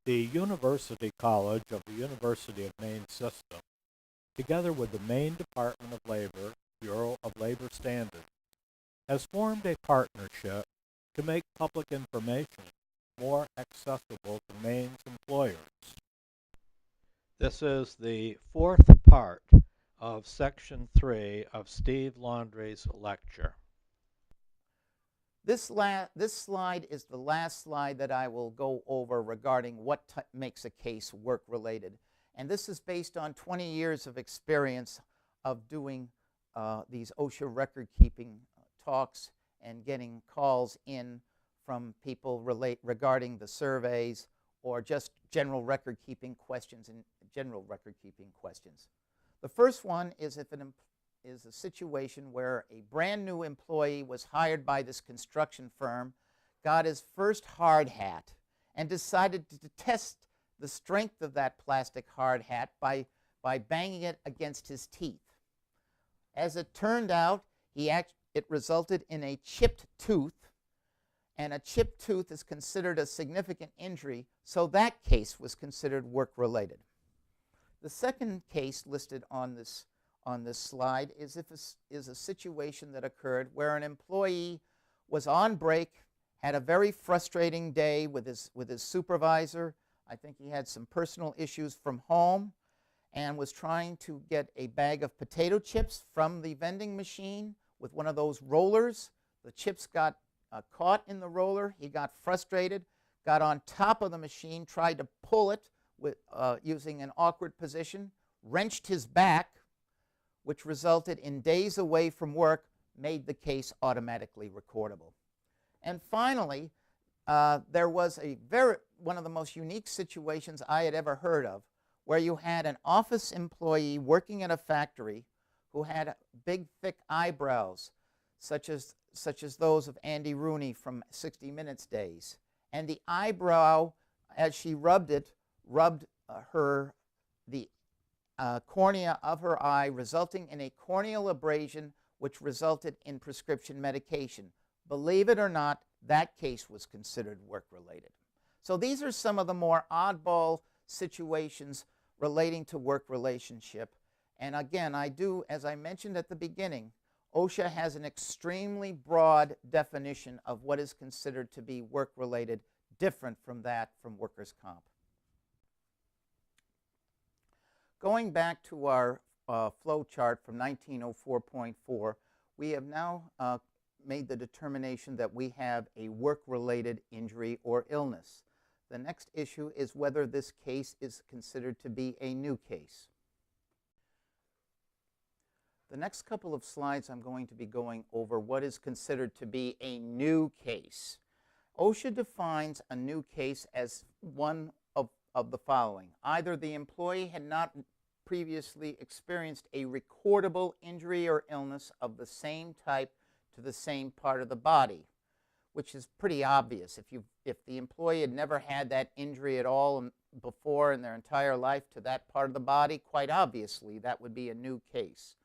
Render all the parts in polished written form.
The University College of the University of Maine system, together with the Maine Department of Labor, Bureau of Labor Standards, has formed a partnership to make public information more accessible to Maine's employers. This is the fourth part of Section 3 of Steve Laundrie's lecture. This slide is the last slide that I will go over regarding what makes a case work-related. And this is based on 20 years of experience of doing these OSHA record-keeping talks and getting calls in from people regarding the surveys or just general record-keeping questions and general record-keeping questions. The first one is if is a situation where a brand new employee was hired by this construction firm, got his first hard hat, and decided to test the strength of that plastic hard hat by banging it against his teeth. As it turned out, it resulted in a chipped tooth, and a chipped tooth is considered a significant injury, so that case was considered work-related. The second case listed on this slide is a situation that occurred where an employee was on break, had a very frustrating day with his supervisor. I think he had some personal issues from home and was trying to get a bag of potato chips from the vending machine with one of those rollers. The chips got caught in the roller. He got frustrated, got on top of the machine, tried to pull it using an awkward position, wrenched his back, which resulted in days away from work, made the case automatically recordable. And finally, there was one of the most unique situations I had ever heard of, where you had an office employee working at a factory who had big, thick eyebrows, such as those of Andy Rooney from 60 Minutes days. And the eyebrow, as she rubbed it, rubbed the cornea of her eye, resulting in a corneal abrasion, which resulted in prescription medication. Believe it or not, that case was considered work-related. So these are some of the more oddball situations relating to work relationship. And again, as I mentioned at the beginning, OSHA has an extremely broad definition of what is considered to be work-related, different from that from workers' comp. Going back to our flow chart from 1904.4, we have now made the determination that we have a work-related injury or illness. The next issue is whether this case is considered to be a new case. The next couple of slides I'm going to be going over what is considered to be a new case. OSHA defines a new case as one of the following. Either the employee had not previously experienced a recordable injury or illness of the same type to the same part of the body, which is pretty obvious. If the employee had never had that injury at all before in their entire life to that part of the body, quite obviously that would be a new case.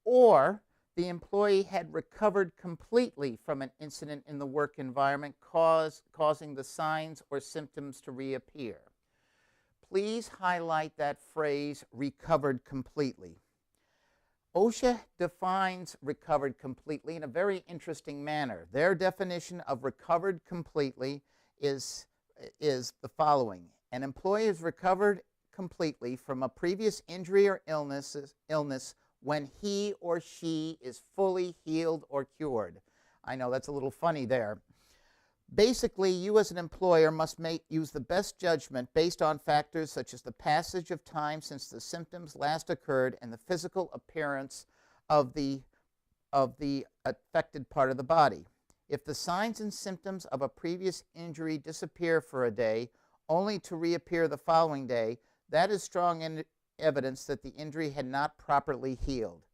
Or the employee had recovered completely from an incident in the work environment causing the signs or symptoms to reappear. Please highlight that phrase, recovered completely. OSHA defines recovered completely in a very interesting manner. Their definition of recovered completely is the following. An employee is recovered completely from a previous injury or illness when he or she is fully healed or cured. I know that's a little funny there. Basically, you as an employer must use the best judgment based on factors such as the passage of time since the symptoms last occurred and the physical appearance of the affected part of the body. If the signs and symptoms of a previous injury disappear for a day, only to reappear the following day, that is strong evidence that the injury had not properly healed.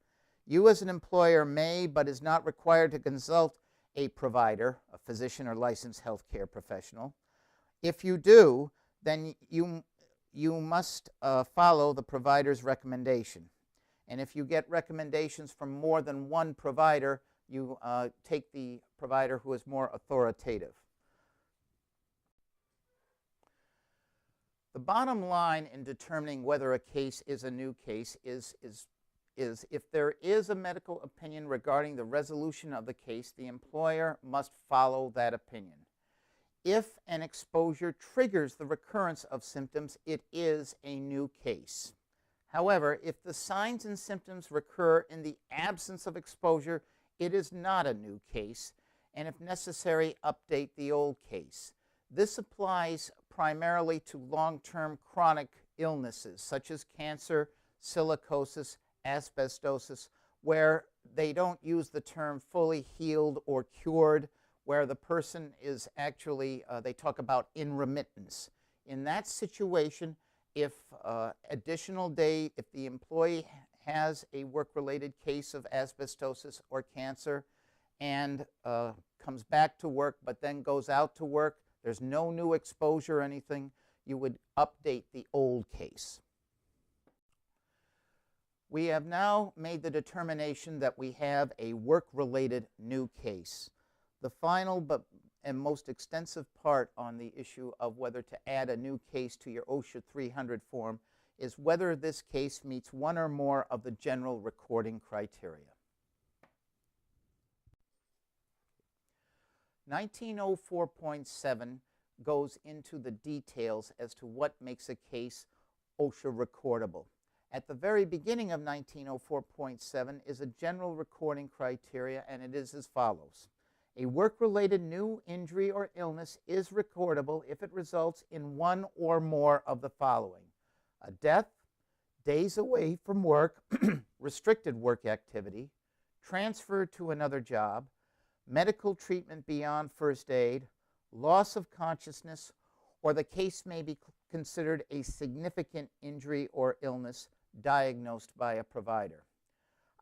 You as an employer may, but is not required to consult a provider, a physician or licensed healthcare professional. If you do, then you must follow the provider's recommendation. And if you get recommendations from more than one provider, you take the provider who is more authoritative. The bottom line in determining whether a case is a new case is if there is a medical opinion regarding the resolution of the case, the employer must follow that opinion. If an exposure triggers the recurrence of symptoms, it is a new case. However, if the signs and symptoms recur in the absence of exposure, it is not a new case, and if necessary, update the old case. This applies primarily to long-term chronic illnesses such as cancer, silicosis, asbestosis, where they don't use the term fully healed or cured, where the person is actually, they talk about in remittance. In that situation, if if the employee has a work-related case of asbestosis or cancer and comes back to work but then goes out to work, there's no new exposure or anything, you would update the old case. We have now made the determination that we have a work-related new case. The final and most extensive part on the issue of whether to add a new case to your OSHA 300 form is whether this case meets one or more of the general recording criteria. 1904.7 goes into the details as to what makes a case OSHA recordable. At the very beginning of 1904.7 is a general recording criteria, and it is as follows. A work-related new injury or illness is recordable if it results in one or more of the following: a death, days away from work, restricted work activity, transfer to another job, medical treatment beyond first aid, loss of consciousness, or the case may be considered a significant injury or illness diagnosed by a provider.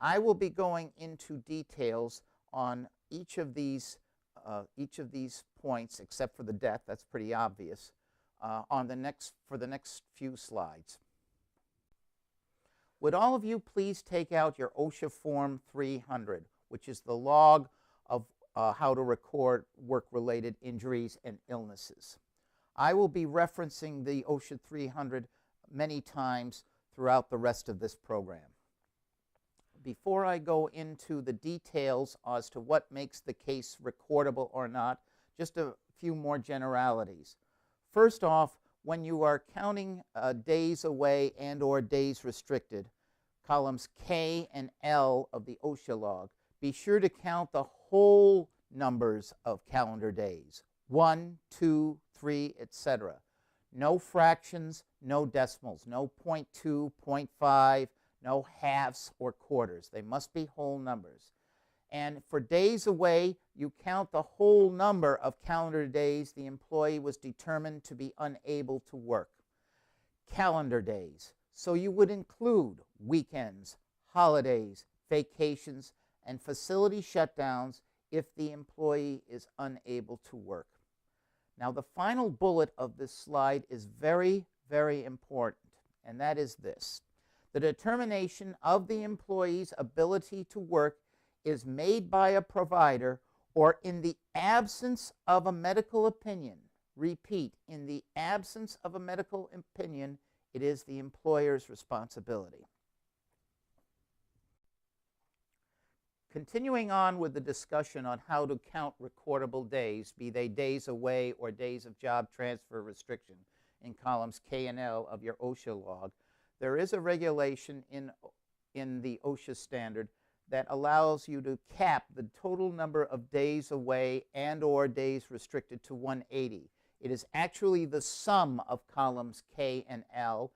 I will be going into details on each of these points, except for the death, that's pretty obvious, for the next few slides. Would all of you please take out your OSHA Form 300, which is the log of how to record work-related injuries and illnesses. I will be referencing the OSHA 300 many times throughout the rest of this program. Before I go into the details as to what makes the case recordable or not, just a few more generalities. First off, when you are counting days away and or days restricted, columns K and L of the OSHA log, be sure to count the whole numbers of calendar days, 1, 2, 3, etc. No fractions, no decimals, no 0.2, 0.5, no halves or quarters. They must be whole numbers. And for days away, you count the whole number of calendar days the employee was determined to be unable to work. Calendar days. So you would include weekends, holidays, vacations, and facility shutdowns if the employee is unable to work. Now, the final bullet of this slide is very, very important, and that is this. The determination of the employee's ability to work is made by a provider or in the absence of a medical opinion. Repeat, in the absence of a medical opinion, it is the employer's responsibility. Continuing on with the discussion on how to count recordable days, be they days away or days of job transfer restriction, in columns K and L of your OSHA log, there is a regulation in the OSHA standard that allows you to cap the total number of days away and or days restricted to 180. It is actually the sum of columns K and L.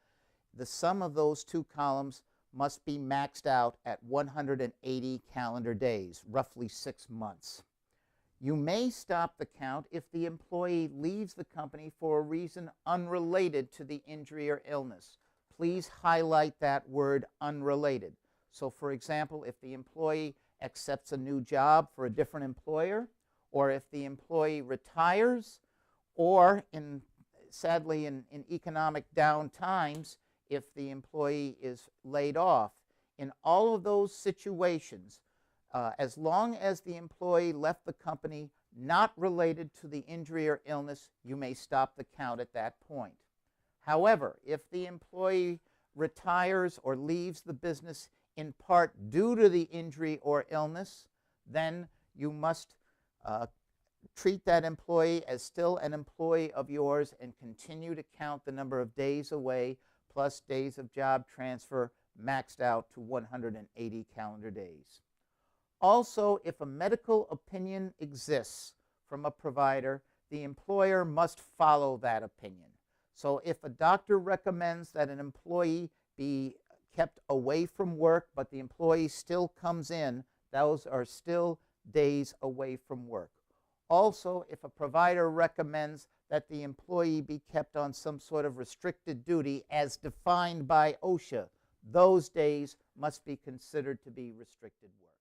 The sum of those two columns must be maxed out at 180 calendar days, roughly 6 months. You may stop the count if the employee leaves the company for a reason unrelated to the injury or illness. Please highlight that word unrelated. So, for example, if the employee accepts a new job for a different employer, or if the employee retires, or sadly in economic down times, if the employee is laid off. In all of those situations, as long as the employee left the company not related to the injury or illness, you may stop the count at that point. However, if the employee retires or leaves the business in part due to the injury or illness, then you must treat that employee as still an employee of yours and continue to count the number of days away plus days of job transfer maxed out to 180 calendar days. Also, if a medical opinion exists from a provider, the employer must follow that opinion. So if a doctor recommends that an employee be kept away from work, but the employee still comes in, those are still days away from work. Also, if a provider recommends that the employee be kept on some sort of restricted duty as defined by OSHA, those days must be considered to be restricted work.